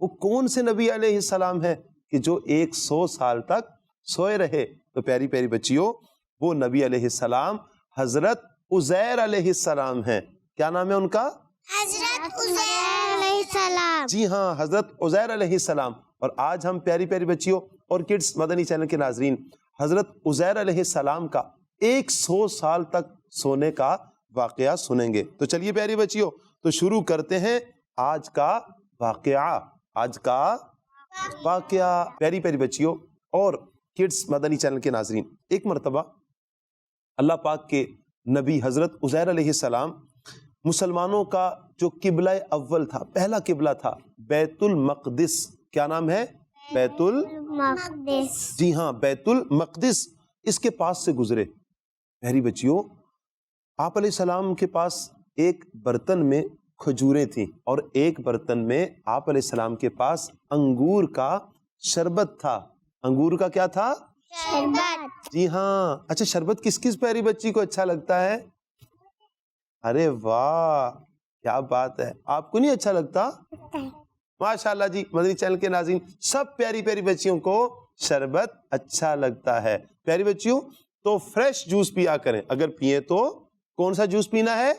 وہ کون سے نبی علیہ السلام ہے کہ جو 100 سال تک سوئے رہے؟ تو پیاری پیاری بچیوں، وہ نبی علیہ السلام حضرت عزیر علیہ السلام ہیں۔ کیا نام ہے ان کا؟ حضرت عزیر علیہ السلام۔ جی ہاں، حضرت عزیر علیہ السلام۔ اور آج ہم پیاری پیاری بچیوں اور کڈس مدنی چینل کے ناظرین حضرت عزیر علیہ السلام کا 100 سال تک سونے کا واقعہ سنیں گے۔ تو چلیے پیاری بچیوں، تو شروع کرتے ہیں آج کا واقعہ۔ آج کا واقعہ پیاری پیاری بچیوں اور کڈس مدنی چینل کے ناظرین، ایک مرتبہ اللہ پاک کے نبی حضرت عزیر علیہ السلام مسلمانوں کا جو قبلہ اول تھا، پہلا قبلہ تھا بیت المقدس۔ کیا نام ہے؟ بیت مقدس۔ جی ہاں، بیت المقدس، اس کے پاس سے گزرے۔ پیاری بچیوں، آپ علیہ السلام کے پاس ایک برتن میں کھجوریں تھیں اور ایک برتن میں آپ علیہ السلام کے پاس انگور کا شربت تھا۔ انگور کا کیا تھا؟ شربت۔ جی ہاں۔ اچھا، شربت کس کس پیاری بچی کو اچھا لگتا ہے؟ ارے واہ، کیا بات ہے، آپ کو نہیں اچھا لگتا؟ ماشاء اللہ جی، مدنی چینل کے ناظرین سب پیاری پیاری بچیوں کو شربت اچھا لگتا ہے۔ پیاری بچیوں، تو فریش جوس پیا کریں، اگر پیئیں تو کون سا جوس پینا ہے؟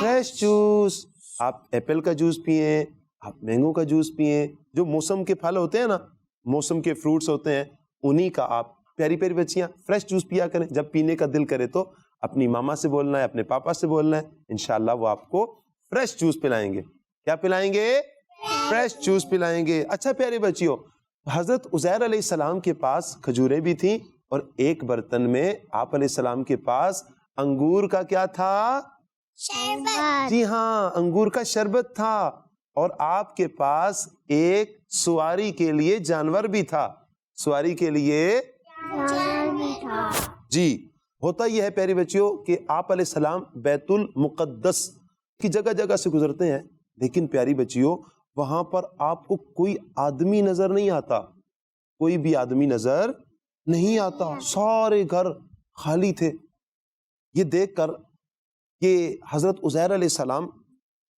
Fresh juice. آپ ایپل کا جوس پیئیں، آپ مینگو کا جوس پیئیں، جو موسم کے پھل ہوتے ہیں نا، موسم کے فروٹس ہوتے ہیں، انہی کا آپ پیاری پیاری بچیاں فریش جوس پیا کریں۔ جب پینے کا دل کرے تو اپنی ماما سے بولنا ہے، اپنے پاپا سے بولنا ہے، انشاءاللہ وہ آپ کو فریش جوس پلائیں گے۔ کیا پلائیں گے؟ فریش جوس پلائیں گے۔ اچھا پیاری بچیوں، حضرت عزیر علیہ السلام کے پاس کھجوریں بھی تھیں اور ایک برتن میں آپ علیہ السلام کے پاس انگور کا کیا تھا؟ شربت۔ جی ہاں، انگور کا شربت تھا۔ اور آپ کے پاس ایک سواری کے لیے جانور بھی تھا۔ سواری کے لیے جی، ہوتا یہ ہے پیاری بچیوں کہ آپ علیہ السلام بیت المقدس کی جگہ جگہ سے گزرتے ہیں، لیکن پیاری بچیوں وہاں پر آپ کو کوئی آدمی نظر نہیں آتا، کوئی بھی آدمی نظر نہیں آتا، سارے گھر خالی تھے۔ یہ دیکھ کر کہ حضرت عزیر علیہ السلام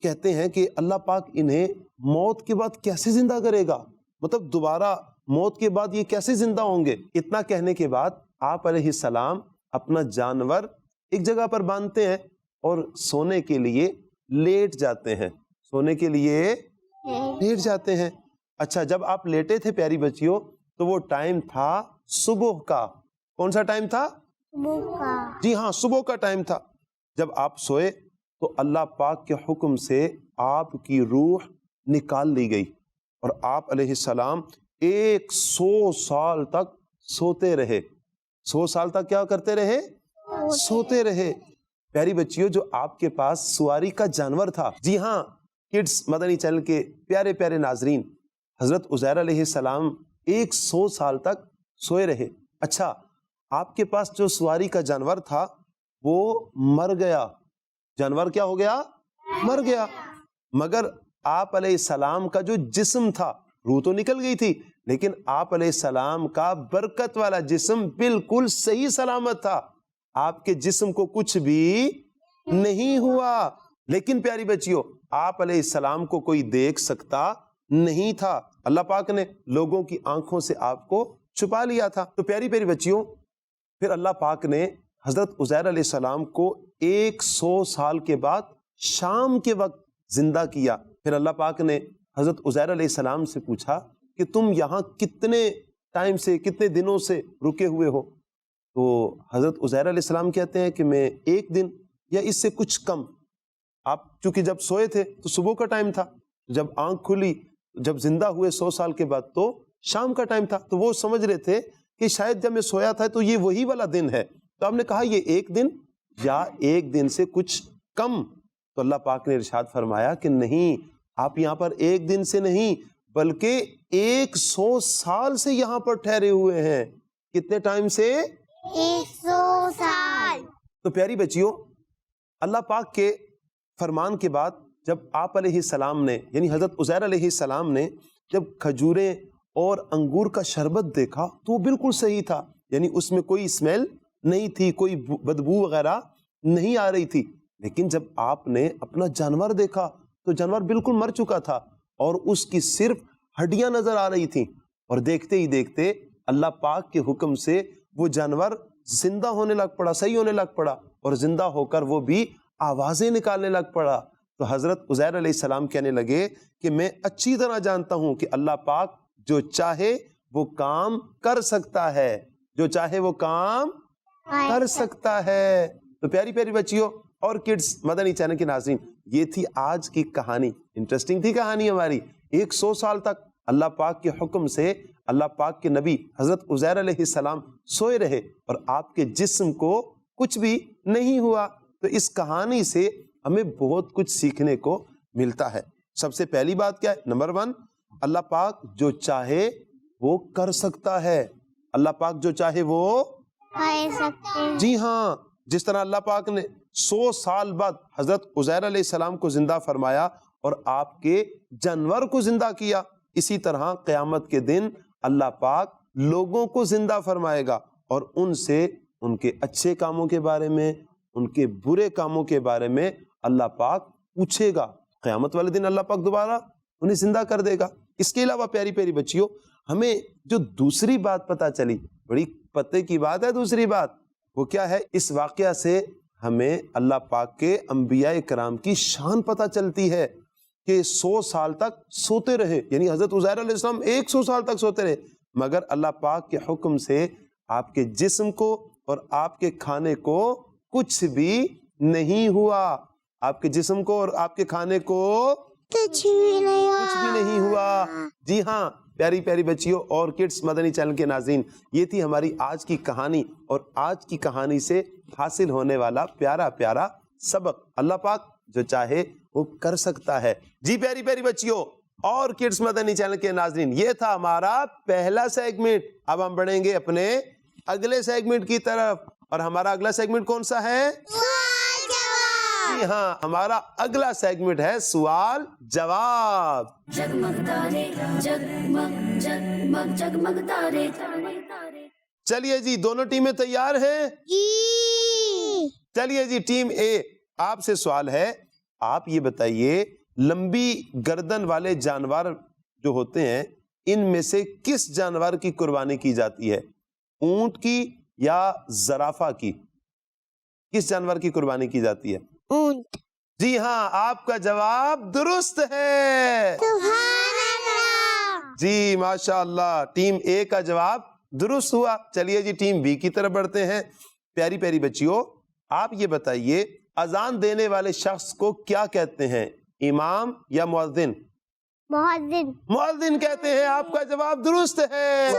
کہتے ہیں کہ اللہ پاک انہیں موت کے بعد کیسے زندہ کرے گا، مطلب دوبارہ موت کے بعد یہ کیسے زندہ ہوں گے۔ اتنا کہنے کے بعد آپ علیہ السلام اپنا جانور ایک جگہ پر باندھتے ہیں اور سونے کے لیے لیٹ جاتے ہیں، سونے کے لیے لیٹ جاتے ہیں۔ اچھا، جب آپ لیٹے تھے پیاری بچیوں تو وہ ٹائم تھا صبح کا۔ کون سا ٹائم تھا؟ جی ہاں، صبح کا ٹائم تھا۔ جب آپ سوئے تو اللہ پاک کے حکم سے آپ کی روح نکال لی گئی اور آپ علیہ السلام 100 سال تک سوتے رہے۔ 100 سال تک کیا کرتے رہے؟ سوتے رہے۔ پیاری بچیوں، جو آپ کے پاس سواری کا جانور تھا، جی ہاں کڈس مدنی چینل کے پیارے پیارے ناظرین، حضرت عزیر علیہ السلام 100 سال تک سوئے رہے۔ اچھا، آپ کے پاس جو سواری کا جانور تھا وہ مر گیا۔ جانور کیا ہو گیا؟ مر گیا۔ مگر آپ علیہ السلام کا جو جسم تھا، روح تو نکل گئی تھی، لیکن آپ علیہ السلام کا برکت والا جسم بالکل صحیح سلامت تھا، آپ کے جسم کو کچھ بھی نہیں ہوا۔ لیکن پیاری بچیوں، آپ علیہ السلام کو کوئی دیکھ سکتا نہیں تھا، اللہ پاک نے لوگوں کی آنکھوں سے آپ کو چھپا لیا تھا۔ تو پیاری پیاری بچیوں، پھر اللہ پاک نے حضرت عزیر علیہ السلام کو 100 سال کے بعد شام کے وقت زندہ کیا۔ پھر اللہ پاک نے حضرت عزیر علیہ السلام سے پوچھا کہ تم یہاں کتنے ٹائم سے، کتنے دنوں سے رکے ہوئے ہو؟ تو حضرت عزیر علیہ السلام کہتے ہیں کہ میں 1 دن یا اس سے کچھ کم۔ آپ چونکہ جب سوئے تھے تو صبح کا ٹائم تھا، جب آنکھ کھلی، جب زندہ ہوئے 100 سال کے بعد تو شام کا ٹائم تھا، تو وہ سمجھ رہے تھے کہ شاید جب میں سویا تھا تو یہ وہی والا دن ہے۔ تو آپ نے کہا یہ 1 دن یا 1 دن سے کچھ کم؟ تو اللہ پاک نے ارشاد فرمایا کہ نہیں، آپ یہاں پر 1 دن سے نہیں بلکہ 100 سال سے یہاں پر ٹھہرے ہوئے ہیں۔ کتنے ٹائم سے؟ 100 سال۔ تو پیاری بچیوں، اللہ پاک کے فرمان کے بعد جب آپ علیہ السلام نے، یعنی حضرت عزیر علیہ السلام نے جب کھجوریں اور انگور کا شربت دیکھا تو وہ بالکل صحیح تھا، یعنی اس میں کوئی اسمیل نہیں تھی، کوئی بدبو وغیرہ نہیں آ رہی تھی۔ لیکن جب آپ نے اپنا جانور دیکھا تو جانور بالکل مر چکا تھا اور اس کی صرف ہڈیاں نظر آ رہی تھیں، اور دیکھتے ہی دیکھتے اللہ پاک کے حکم سے وہ جانور زندہ ہونے لگ پڑا، صحیح ہونے لگ پڑا، اور زندہ ہو کر وہ بھی آوازیں نکالنے لگ پڑا۔ تو حضرت عزیر علیہ السلام کہنے لگے کہ میں اچھی طرح جانتا ہوں کہ اللہ پاک جو چاہے وہ کام کر سکتا ہے، جو چاہے وہ کام کر سکتا ہے۔ تو پیاری پیاری بچیوں اور کڈز مدنی چینل کے ناظرین، یہ تھی آج کی کہانی۔ انٹرسٹنگ تھی کہانی ہماری۔ 100 سال تک اللہ پاک کے حکم سے اللہ پاک کے نبی حضرت عزیر علیہ السلام سوئے رہے اور آپ کے جسم کو کچھ بھی نہیں ہوا۔ تو اس کہانی سے ہمیں بہت کچھ سیکھنے کو ملتا ہے۔ سب سے پہلی بات کیا ہے؟ نمبر 1، اللہ پاک جو چاہے وہ کر سکتا ہے۔ اللہ پاک جو چاہے وہ کر سکتے ہیں۔ جی ہاں، جس طرح اللہ پاک نے 100 سال بعد حضرت عزیر علیہ السلام کو زندہ فرمایا اور آپ کے جانور کو زندہ کیا، اسی طرح قیامت کے دن اللہ پاک لوگوں کو زندہ فرمائے گا اور ان سے ان کے اچھے کاموں کے بارے میں، ان کے برے کاموں کے بارے میں اللہ پاک پوچھے گا۔ قیامت والے دن اللہ پاک دوبارہ انہیں زندہ کر دے گا۔ اس کے علاوہ پیاری پیاری بچیوں، ہمیں جو دوسری بات پتہ چلی، بڑی پتے کی بات ہے، دوسری بات وہ کیا ہے؟ اس واقعہ سے ہمیں اللہ پاک کے انبیاء کرام کی شان پتہ چلتی ہے کہ 100 سال تک سوتے رہے، یعنی حضرت عزیر علیہ السلام 100 سال تک سوتے رہے، مگر اللہ پاک کے حکم سے آپ کے جسم کو اور آپ کے کھانے کو کچھ بھی نہیں ہوا۔ آپ کے جسم کو اور آپ کے کھانے کو کچھ بھی نہیں ہوا۔ جی ہاں پیاری پیاری بچیوں اور کڈز مدنی چینل کے ناظرین، یہ تھی ہماری آج کی کہانی، اور آج کی کہانی سے حاصل ہونے والا پیارا پیارا سبق، اللہ پاک جو چاہے وہ کر سکتا ہے۔ جی پیاری پیاری بچیوں اور کڈز مدنی چینل کے ناظرین، یہ تھا ہمارا پہلا سیگمنٹ۔ اب ہم بڑھیں گے اپنے اگلے سیگمنٹ کی طرف، اور ہمارا اگلا سیگمنٹ کون سا ہے؟ جی ہاں، ہمارا اگلا سیگمنٹ ہے سوال جواب۔ جگمگ تارے جگمگ جگمگ جگمگ تارے۔ چلیے جی، دونوں ٹیمیں تیار ہیں؟ جی۔ چلیے جی، ٹیم اے آپ سے سوال ہے، آپ یہ بتائیے لمبی گردن والے جانور جو ہوتے ہیں ان میں سے کس جانور کی قربانی کی جاتی ہے؟ اونٹ کی یا زرافہ کی؟ کس جانور کی قربانی کی جاتی ہے؟ اونٹ۔ جی ہاں، آپ کا جواب درست ہے۔ سبحان اللہ۔ جی ماشاء اللہ، ٹیم اے کا جواب درست ہوا۔ چلیے جی، ٹیم بی کی طرف بڑھتے ہیں۔ پیاری پیاری بچیوں، آپ یہ بتائیے اذان دینے والے شخص کو کیا کہتے ہیں؟ امام یا مؤذن؟ مؤذن۔ مؤذن کہتے ہیں۔ آپ کا جواب درست ہے۔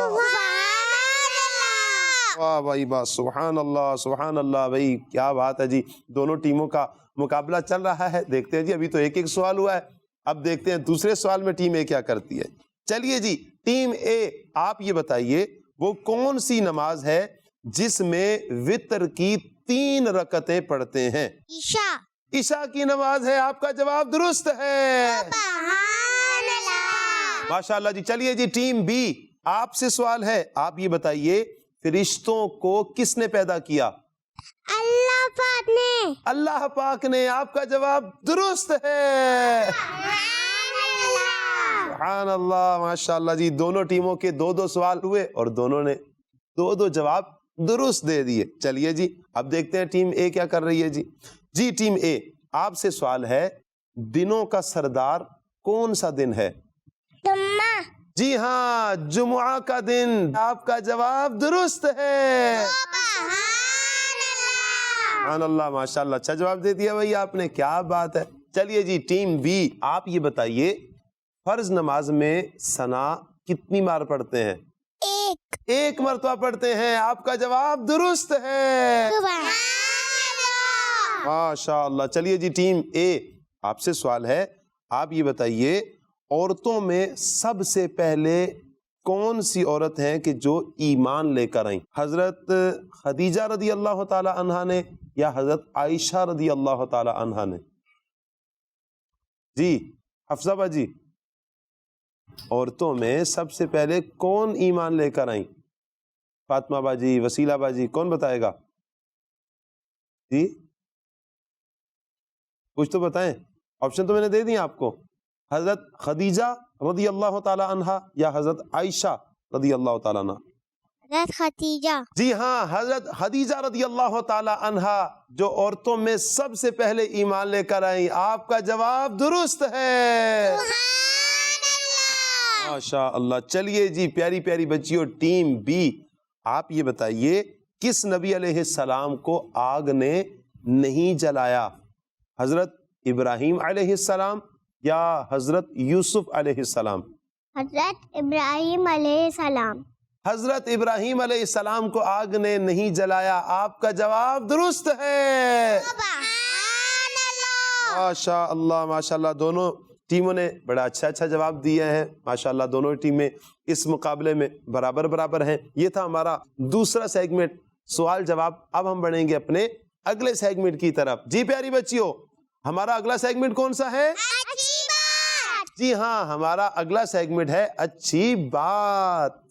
واہ بھائی واہ، سبحان اللہ سبحان اللہ، بھائی کیا بات ہے جی۔ دونوں ٹیموں کا مقابلہ چل رہا ہے، دیکھتے ہیں جی، ابھی تو ایک ایک سوال ہوا ہے، اب دیکھتے ہیں دوسرے سوال میں ٹیم اے کیا کرتی ہے۔ چلیے جی، ٹیم اے آپ یہ بتائیے وہ کون سی نماز ہے جس میں وتر کی 3 رکعتیں پڑھتے ہیں؟ عشاء۔ عشاء کی نماز ہے۔ آپ کا جواب درست ہے۔ سبحان اللہ۔ ماشاءاللہ جی۔ چلیے جی، ٹیم بی آپ سے سوال ہے، آپ یہ بتائیے فرشتوں کو کس نے پیدا کیا؟ اللہ پاک نے۔ اللہ پاک نے۔ آپ کا جواب درست ہے۔ سبحان اللہ، ماشاءاللہ جی، دونوں ٹیموں کے 2 سوال ہوئے اور دونوں نے 2 جواب درست دے دیے۔ چلیے جی، اب دیکھتے ہیں ٹیم اے کیا کر رہی ہے جی۔ جی ٹیم اے آپ سے سوال ہے، دنوں کا سردار کون سا دن ہے؟ جمعہ۔ جی ہاں، جمعہ کا دن۔ آپ کا جواب درست ہے۔ سبحان اللہ، ماشاءاللہ، اچھا جواب دے دیا بھائی آپ نے، کیا بات ہے۔ چلیے جی، ٹیم بی آپ یہ بتائیے فرض نماز میں ثنا کتنی بار پڑھتے ہیں؟ ایک مرتبہ پڑھتے ہیں۔ آپ کا جواب درست ہے۔ ماشاء اللہ۔ چلیے جی، ٹیم اے آپ سے سوال ہے، آپ یہ بتائیے عورتوں میں سب سے پہلے کون سی عورت ہیں کہ جو ایمان لے کر آئیں؟ حضرت خدیجہ رضی اللہ تعالی عنہا نے یا حضرت عائشہ رضی اللہ تعالی عنہا نے؟ جی حفصہ باجی، عورتوں میں سب سے پہلے کون ایمان لے کر آئیں؟ فاطمہ باجی، وسیلہ باجی، کون بتائے گا؟ جی کچھ تو بتائیں، آپشن تو میں نے دے دی آپ کو۔ حضرت خدیجہ رضی اللہ تعالی عنہا یا حضرت عائشہ رضی اللہ تعالی عنہا؟ حضرت خدیجہ. جی ہاں، حضرت خدیجہ رضی اللہ تعالی عنہا جو عورتوں میں سب سے پہلے ایمان لے کر آئیں. آپ کا جواب درست ہے. ماشاء اللہ. چلیے جی پیاری پیاری بچیوں، ٹیم بی، آپ یہ بتائیے کس نبی علیہ السلام کو آگ نے نہیں جلایا؟ حضرت ابراہیم علیہ السلام یا حضرت یوسف علیہ السلام؟ حضرت ابراہیم علیہ السلام. حضرت ابراہیم علیہ السلام کو آگ نے نہیں جلایا. آپ کا جواب درست ہے. ماشاء اللہ ماشاء اللہ. دونوں ٹیموں نے بڑا اچھا جواب دیا ہے. ماشاء اللہ دونوں ٹیمیں اس مقابلے میں برابر ہیں. یہ تھا ہمارا دوسرا سیگمنٹ سوال جواب. اب ہم بڑھیں گے اپنے اگلے سیگمنٹ کی طرف. جی پیاری بچیوں، ہمارا اگلا سیگمنٹ کون سا ہے؟ جی ہاں، ہمارا اگلا سیگمنٹ ہے اچھی بات.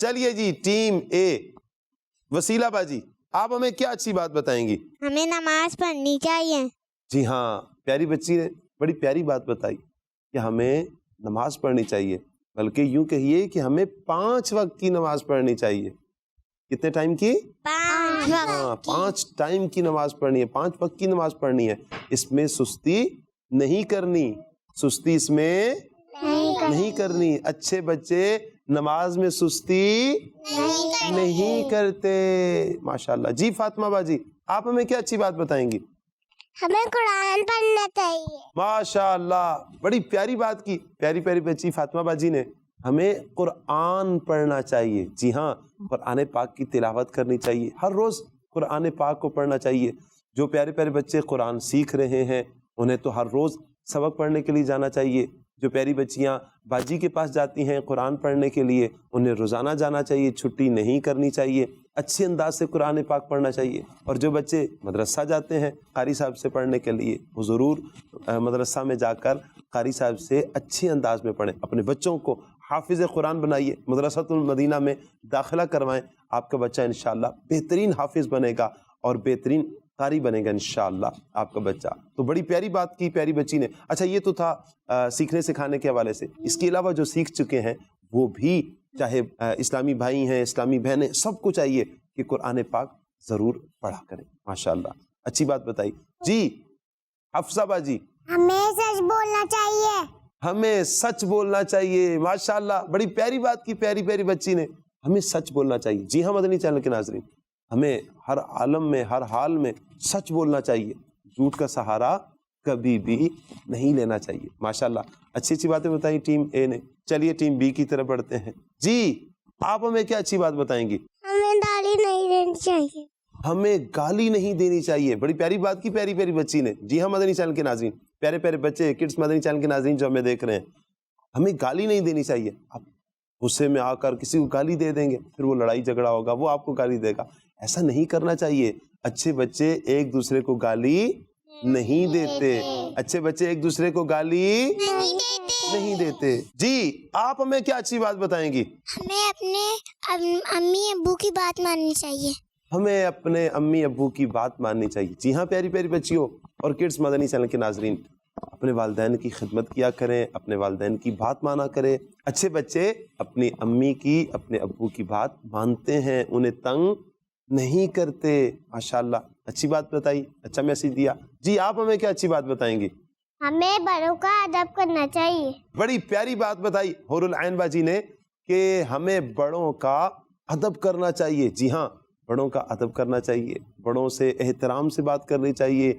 چلیے جی ٹیم اے، وسیلہ باجی آپ ہمیں کیا اچھی بات بتائیں گی؟ ہمیں نماز پڑھنی چاہیے. جی ہاں، پیاری بچی نے بڑی پیاری بات بتائی کہ ہمیں نماز پڑھنی چاہیے، بلکہ یوں کہیے کہ ہمیں 5 وقت کی نماز پڑھنی چاہیے. کتنے ٹائم کی؟ 5 وقت. ہاں 5 ٹائم کی نماز پڑھنی ہے، 5 وقت کی نماز پڑھنی ہے. اس میں سستی نہیں کرنی، سستی اس میں نہیں کرنی. اچھے بچے نماز میں سستی نہیں کرتے. ماشاءاللہ. جی فاطمہ باجی آپ ہمیں کیا اچھی بات بتائیں گی؟ ہمیں قرآن پڑھنا چاہیے. ماشاءاللہ بڑی پیاری بات کی پیاری پیاری بچی فاطمہ باجی نے. ہمیں قرآن پڑھنا چاہیے. جی ہاں، قرآن پاک کی تلاوت کرنی چاہیے. ہر روز قرآن پاک کو پڑھنا چاہیے. جو پیارے پیارے بچے قرآن سیکھ رہے ہیں انہیں تو ہر روز سبق پڑھنے کے لیے جانا چاہیے. جو پیاری بچیاں باجی کے پاس جاتی ہیں قرآن پڑھنے کے لیے انہیں روزانہ جانا چاہیے، چھٹی نہیں کرنی چاہیے. اچھے انداز سے قرآن پاک پڑھنا چاہیے. اور جو بچے مدرسہ جاتے ہیں قاری صاحب سے پڑھنے کے لیے وہ ضرور مدرسہ میں جا کر قاری صاحب سے اچھے انداز میں پڑھیں. اپنے بچوں کو حافظ قرآن بنائیے، مدرسۃ المدینہ میں داخلہ کروائیں. آپ کا بچہ انشاءاللہ بہترین حافظ بنے گا اور بہترین قاری بنے گا انشاءاللہ آپ کا بچہ. تو بڑی پیاری بات کی پیاری بچی نے. اچھا یہ تو تھا سیکھنے سکھانے کے حوالے سے. اس کے علاوہ جو سیکھ چکے ہیں وہ بھی چاہے اسلامی بھائی ہیں اسلامی بہنیں سب کو چاہیے کہ قرآن پاک ضرور پڑھا کریں. ماشاءاللہ اچھی بات بتائی. جی حفصہ باجی ہمیں سچ بولنا چاہیے. ہمیں سچ بولنا چاہیے. ماشاءاللہ بڑی پیاری بات کی پیاری پیاری بچی نے. ہمیں سچ بولنا چاہیے. جی ہاں مدنی چینل کے ناظرین، ہمیں ہر عالم میں ہر حال میں سچ بولنا چاہیے. جھوٹ کا سہارا کبھی بھی نہیں لینا چاہیے. ماشاءاللہ اچھی اچھی باتیں بتائیں ٹیم اے نے. چلیے ٹیم بی کی طرف بڑھتے ہیں. جی آپ ہمیں کیا اچھی بات بتائیں گی؟ ہمیں گالی نہیں دینی چاہیے. ہمیں گالی نہیں دینی چاہیے. بڑی پیاری بات کی پیاری پیاری بچی نے. جی ہاں مدنی چینل کے ناظرین، پیارے پیارے بچے کڈس مدنی چینل کے ناظرین جو ہمیں دیکھ رہے ہیں، ہمیں گالی نہیں دینی چاہیے. آپ غصے میں آ کر کسی کو گالی دے دیں گے پھر وہ لڑائی جھگڑا ہوگا، وہ آپ کو گالی دے گا. ایسا نہیں کرنا چاہیے. اچھے بچے ایک دوسرے کو گالی نہیں دیتے. اچھے بچے ایک دوسرے کو گالی نہیں دیتے. جی آپ ہمیں کیا اچھی بات بتائیں گی؟ ہمیں اپنے امی ابو کی بات ماننی چاہیے. ہمیں اپنے امی ابو کی بات ماننی چاہیے. جی ہاں پیاری پیاری بچیوں اور کڈس مدنی چینل کے ناظرین، اپنے والدین کی خدمت کیا کریں، اپنے والدین کی بات مانا کریں. اچھے بچے اپنی امی کی اپنے ابو کی بات مانتے ہیں، انہیں تنگ نہیں کرتے. ماشاءاللہ اچھی بات بتائی، اچھا میسج دیا. جی آپ ہمیں کیا اچھی بات بتائیں گی؟ ہمیں بڑوں کا ادب کرنا چاہیے. بڑی پیاری بات بتائی حور العین باجی نے کہ ہمیں بڑوں کا ادب کرنا چاہیے. جی ہاں بڑوں کا ادب کرنا چاہیے، بڑوں سے احترام سے بات کرنی چاہیے،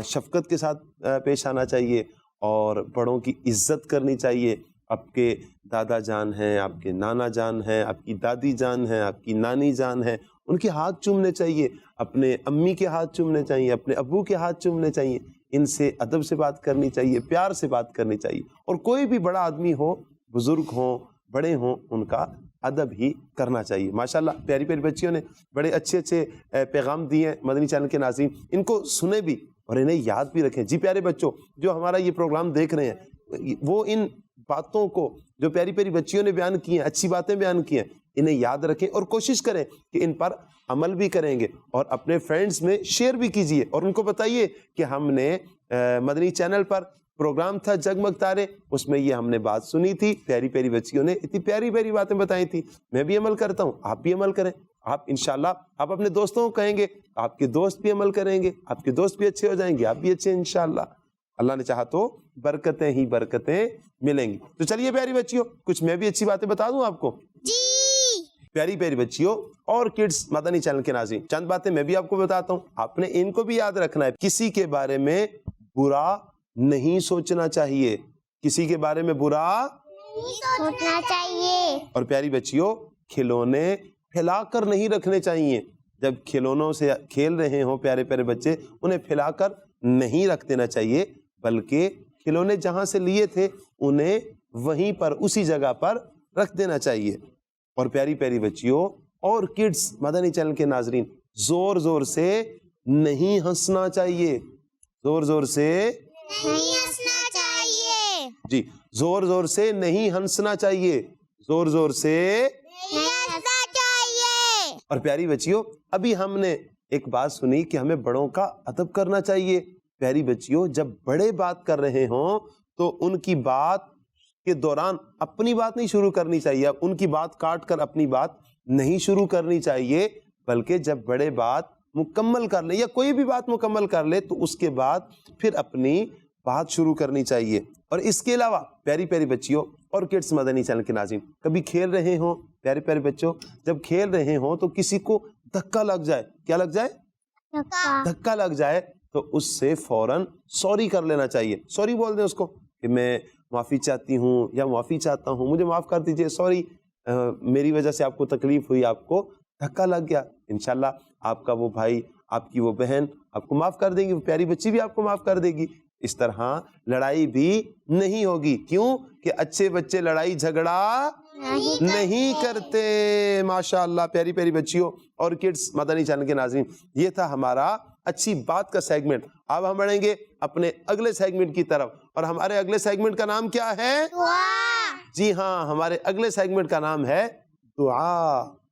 شفقت کے ساتھ پیش آنا چاہیے اور بڑوں کی عزت کرنی چاہیے. آپ کے دادا جان ہیں، آپ کے نانا جان ہیں، آپ کی دادی جان ہیں، آپ کی نانی جان ہیں، ان کے ہاتھ چومنے چاہیے، اپنے امی کے ہاتھ چومنے چاہیے، اپنے ابو کے ہاتھ چومنے چاہیے. ان سے ادب سے بات کرنی چاہیے، پیار سے بات کرنی چاہیے. اور کوئی بھی بڑا آدمی ہو، بزرگ ہوں، بڑے ہوں، ان کا ادب ہی کرنا چاہیے. ماشاءاللہ پیاری پیاری بچیوں نے بڑے اچھے اچھے پیغام دیے ہیں مدنی چینل کے ناظرین. ان کو سنیں بھی اور انہیں یاد بھی رکھیں. جی پیارے بچوں جو ہمارا یہ پروگرام دیکھ رہے ہیں وہ ان باتوں کو جو پیاری پیاری بچیوں نے بیان کی ہیں, اچھی باتیں بیان کی ہیں, انہیں یاد رکھیں اور کوشش کریں کہ ان پر عمل بھی کریں گے, اور اپنے فرینڈس میں شیئر بھی کیجئے اور ان کو بتائیے کہ ہم نے مدنی چینل پر پروگرام تھا جگمگ تارے, اس میں یہ ہم نے بات سنی تھی, پیاری پیاری بچیوں نے اتنی پیاری پیاری باتیں بتائی تھی, میں بھی عمل کرتا ہوں, آپ بھی عمل کریں. آپ انشاءاللہ آپ اپنے دوستوں کو کہیں گے, آپ کے دوست بھی عمل کریں گے, آپ کے دوست بھی اچھے ہو جائیں گے, آپ بھی اچھے انشاءاللہ. اللہ نے چاہا تو برکتیں ہی برکتیں ملیں گی. تو چلیے پیاری بچیوں, کچھ میں بھی اچھی باتیں بتا دوں آپ کو. جی پیاری پیاری بچیوں اور کڈس مدنی چینل کے ناظرین, چند باتیں میں بھی آپ کو بتاتا ہوں, آپ نے ان کو بھی یاد رکھنا ہے. کسی کے بارے میں برا نہیں سوچنا چاہیے, کسی کے بارے میں برا سوچنا چاہیے. اور پیاری بچیوں کھلونے پھیلا کر نہیں رکھنے چاہیے. جب کھلونوں سے کھیل رہے ہوں پیارے پیارے بچے, انہیں پھیلا کر نہیں رکھ دینا چاہیے, بلکہ کھلونے جہاں سے لیے تھے انہیں وہیں پر اسی جگہ پر رکھ دینا چاہیے. اور پیاری پیاری بچیوں اور کڈس مدنی چینل کے ناظرین, زور زور سے نہیں ہنسنا چاہیے, زور زور سے نہیں ہنسنا چاہیے. جی زور زور سے نہیں ہنسنا چاہیے, زور زور سے. نہیں ہنسنا چاہیے. اور پیاری بچیوں ابھی ہم نے ایک بات سنی کہ ہمیں بڑوں کا ادب کرنا چاہیے. پیاری بچیوں جب بڑے بات کر رہے ہوں تو ان کی بات کے دوران اپنی بات نہیں شروع کرنی چاہیے, ان کی بات کاٹ کر اپنی بات نہیں شروع کرنی چاہیے, بلکہ جب بڑے بات مکمل کر لے یا کوئی بھی بات مکمل کر لے تو اس کے بعد پھر اپنی بات شروع کرنی چاہیے. اور اس کے علاوہ پیاری پیاری بچیوں اور کڈس مدنی چینل کے ناظرین, کبھی کھیل رہے ہوں پیارے پیارے بچوں, جب کھیل رہے ہوں تو کسی کو دھکا لگ جائے, کیا لگ جائے, دھکا لگ جائے, تو اس سے فوراً سوری کر لینا چاہیے. سوری بول دیں اس کو کہ میں معافی چاہتی ہوں یا معافی چاہتا ہوں, مجھے معاف کر دیجئے, سوری میری وجہ سے آپ کو تکلیف ہوئی, آپ کو دھکا لگ گیا. انشاءاللہ آپ کا وہ بھائی, آپ کی وہ بہن آپ کو معاف کر دیں گی, وہ پیاری بچی بھی آپ کو معاف کر دے گی. اس طرح لڑائی بھی نہیں ہوگی. کیوں کہ اچھے بچے لڑائی جھگڑا نہیں کرتے. ماشاءاللہ پیاری پیاری بچیوں اور کڈس مدنی چینل کے ناظرین, یہ تھا ہمارا اچھی بات کا سیگمنٹ. اب ہم بڑھیں گے اپنے اگلے سیگمنٹ کی طرف, اور ہمارے اگلے سیگمنٹ کا نام کیا ہے؟ دعا. جی ہاں, ہمارے اگلے سیگمنٹ کا نام ہے دعا.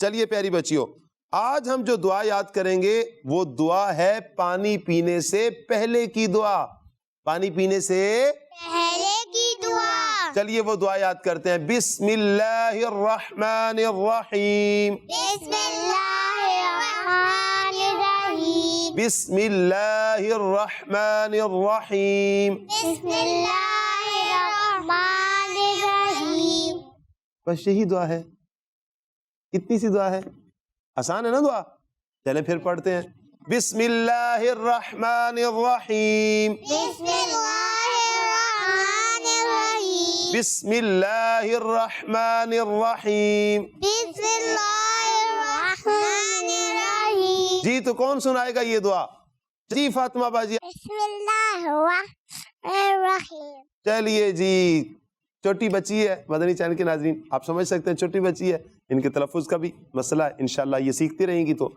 چلیے پیاری بچیوں, آج ہم جو دعا یاد کریں گے وہ دعا ہے پانی پینے سے پہلے کی دعا. پانی پینے سے پہلے کی دعا. چلیے وہ دعا یاد کرتے ہیں. بسم اللہ الرحمن الرحیم. بسم اللہ الرحمن الرحیم. بسم اللہ الرحمن الرحیم. بسم اللہ الرحمن الرحیم. بس یہی دعا ہے. کتنی سی دعا ہے, آسان ہے نا دعا. چلیں پھر پڑھتے ہیں. بسم اللہ الرحمن الرحیم. بسم اللہ الرحمن الرحیم. بسم اللہ الرحمن الرحیم. بسم اللہ الرحمن الرحیم. جی تو کون سنائے گا یہ دعا؟ جی فاطمہ باجی. بسم اللہ الرحمن الرحیم. چلیے جی, چھوٹی بچی ہے مدنی چینل کے ناظرین, آپ سمجھ سکتے ہیں چھوٹی بچی ہے, ان کے تلفظ کا بھی مسئلہ ہے. انشاءاللہ یہ سیکھتی رہیں گی تو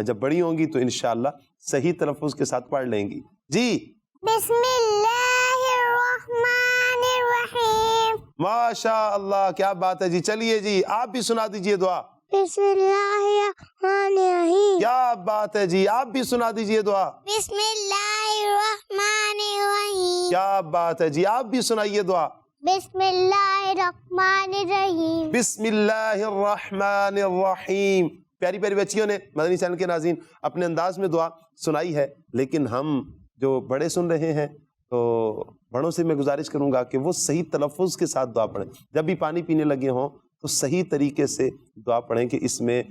جب بڑی ہوں گی تو انشاءاللہ صحیح تلفظ کے ساتھ پڑھ لیں گی. جی بسم اللہ الرحمن الرحیم. ماشاء اللہ, کیا بات ہے جی. چلیے جی آپ بھی سنا دیجئے دعا. بسم اللہ الرحمن الرحیم. کیا بات ہے جی, آپ بھی سنا دیجئے دعا. بسم اللہ الرحمن الرحیم. کیا بات ہے جی, آپ بھی سنائیے دعا. بسم اللہ الرحمن الرحیم. بسم اللہ الرحمن الرحیم. پیاری پیاری بچیوں نے مدنی چینل کے ناظرین اپنے انداز میں دعا سنائی ہے, لیکن ہم جو بڑے سن رہے ہیں تو بڑوں سے میں گزارش کروں گا کہ وہ صحیح تلفظ کے ساتھ دعا پڑھیں. جب بھی پانی پینے لگے ہوں تو صحیح طریقے سے دعا پڑھیں کہ اس میں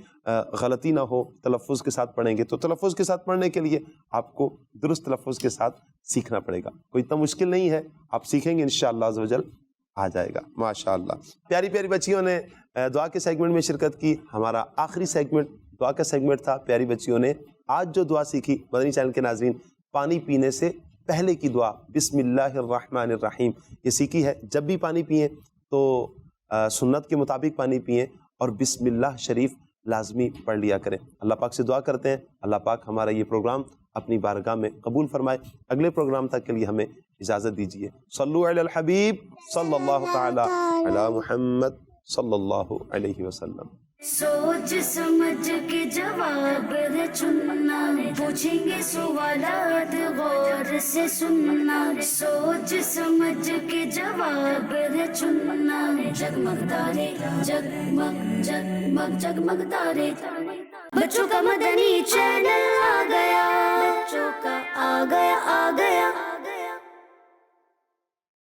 غلطی نہ ہو. تلفظ کے ساتھ پڑھیں گے تو تلفظ کے ساتھ پڑھنے کے لیے آپ کو درست تلفظ کے ساتھ سیکھنا پڑے گا. کوئی اتنا مشکل نہیں ہے, آپ سیکھیں گے انشاءاللہ عز و جل آ جائے گا. ماشاءاللہ پیاری پیاری بچیوں نے دعا کے سیگمنٹ میں شرکت کی. ہمارا آخری سیگمنٹ دعا کا سیگمنٹ تھا. پیاری بچیوں نے آج جو دعا سیکھی مدنی چینل کے ناظرین, پانی پینے سے پہلے کی دعا بسم اللہ الرحمن الرحیم, یہ سیکھی ہے. جب بھی پانی پئیں تو سنت کے مطابق پانی پئیں اور بسم اللہ شریف لازمی پڑھ لیا کریں. اللہ پاک سے دعا کرتے ہیں اللہ پاک ہمارا یہ پروگرام اپنی بارگاہ میں قبول فرمائے. اگلے پروگرام تک کے لیے ہمیں اجازت دیجیے. صلو علی الحبیب صلی اللہ تعالی علی محمد صلی اللہ علیہ وسلم. سوچ سمجھ کے جواب ہے چننا، پوچھیں گے سوالات غور سے سننا. سوچ سمجھ کے جواب ہے چننا، جگمگ تارے جگمگ جگمگ جگمگ تارے. بچوں کا مدنی چینل آ گیا.